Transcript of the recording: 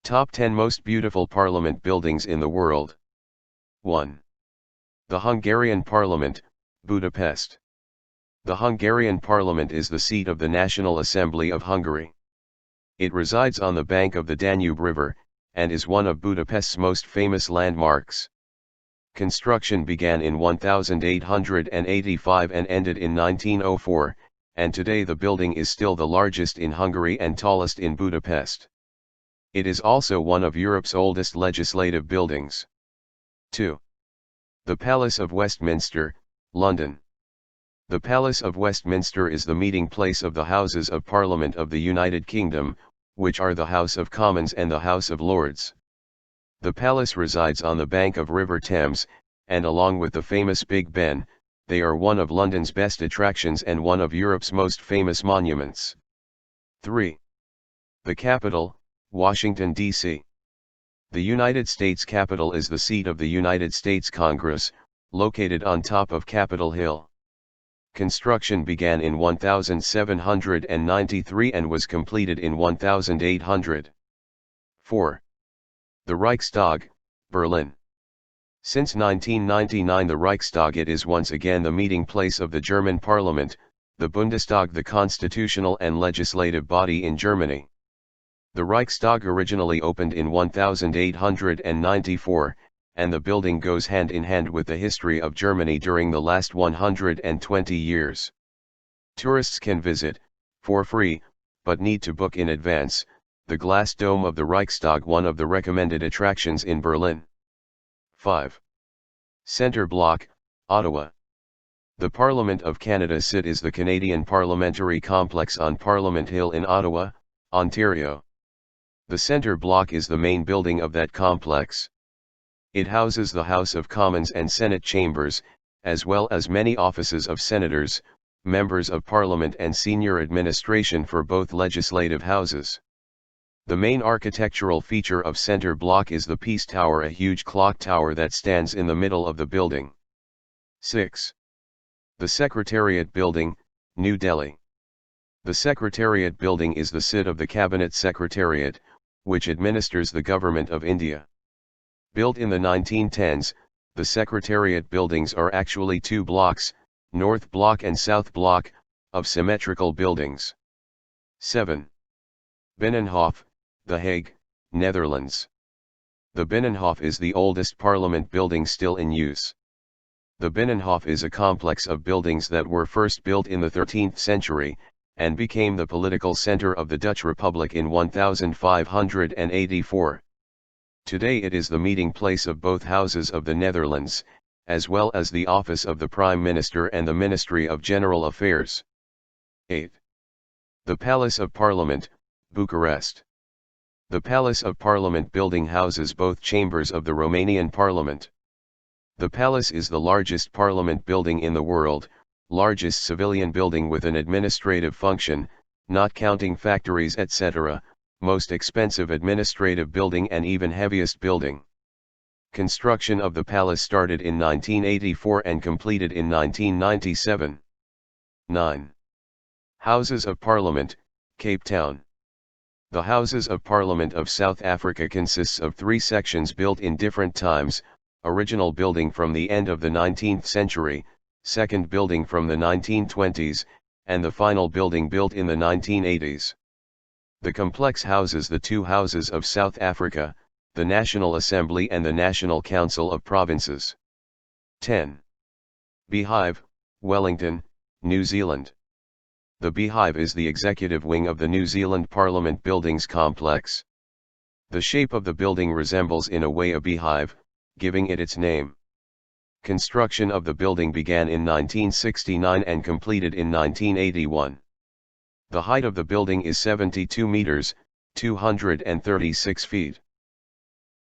Top 10 Most Beautiful Parliament Buildings in the World. 1. The Hungarian Parliament, Budapest. The Hungarian Parliament is the seat of the National Assembly of Hungary. It resides on the bank of the Danube River, and is one of Budapest's most famous landmarks. Construction began in 1885 and ended in 1904, and today the building is still the largest in Hungary and tallest in Budapest. It is also one of Europe's oldest legislative buildings. 2. The Palace of Westminster, London. The Palace of Westminster is the meeting place of the Houses of Parliament of the United Kingdom, which are the House of Commons and the House of Lords. The palace resides on the bank of River Thames, and along with the famous Big Ben, they are one of London's best attractions and one of Europe's most famous monuments. 3. The Capitol, Washington, D.C. The United States Capitol is the seat of the United States Congress, located on top of Capitol Hill. Construction began in 1793 and was completed in 1800. 4. The Reichstag, Berlin. Since 1999 the Reichstag it is once again the meeting place of the German Parliament, the Bundestag, the constitutional and legislative body in Germany. The Reichstag originally opened in 1894, and the building goes hand in hand with the history of Germany during the last 120 years. Tourists can visit, for free, but need to book in advance, the glass dome of the Reichstag, one of the recommended attractions in Berlin. 5. Centre Block, Ottawa. The Parliament of Canada Sit is the Canadian parliamentary complex on Parliament Hill in Ottawa, Ontario. The Centre Block is the main building of that complex. It houses the House of Commons and Senate chambers, as well as many offices of senators, members of Parliament and senior administration for both legislative houses. The main architectural feature of Centre Block is the Peace Tower, a huge clock tower that stands in the middle of the building. 6. The Secretariat Building, New Delhi. The Secretariat Building is the seat of the Cabinet Secretariat, which administers the Government of India. Built in the 1910s, the Secretariat buildings are actually two blocks, North Block and South Block, of symmetrical buildings. 7. Binnenhof, The Hague, Netherlands. The Binnenhof is the oldest parliament building still in use. The Binnenhof is a complex of buildings that were first built in the 13th century, and became the political center of the Dutch Republic in 1584. Today it is the meeting place of both houses of the Netherlands, as well as the office of the Prime Minister and the Ministry of General Affairs. 8. The Palace of Parliament, Bucharest. The Palace of Parliament building houses both chambers of the Romanian Parliament. The palace is the largest parliament building in the world, largest civilian building with an administrative function, not counting factories etc., most expensive administrative building and even heaviest building. Construction of the palace started in 1984 and completed in 1997. 9. Houses of Parliament, Cape Town. The Houses of Parliament of South Africa consists of three sections built in different times: original building from the end of the 19th century, second building from the 1920s, and the final building built in the 1980s. The complex houses the two houses of South Africa, the National Assembly and the National Council of Provinces. 10. Beehive, Wellington, New Zealand. The Beehive is the executive wing of the New Zealand Parliament Buildings complex. The shape of the building resembles in a way a beehive, giving it its name. Construction of the building began in 1969 and completed in 1981. The height of the building is 72 meters, 236 feet.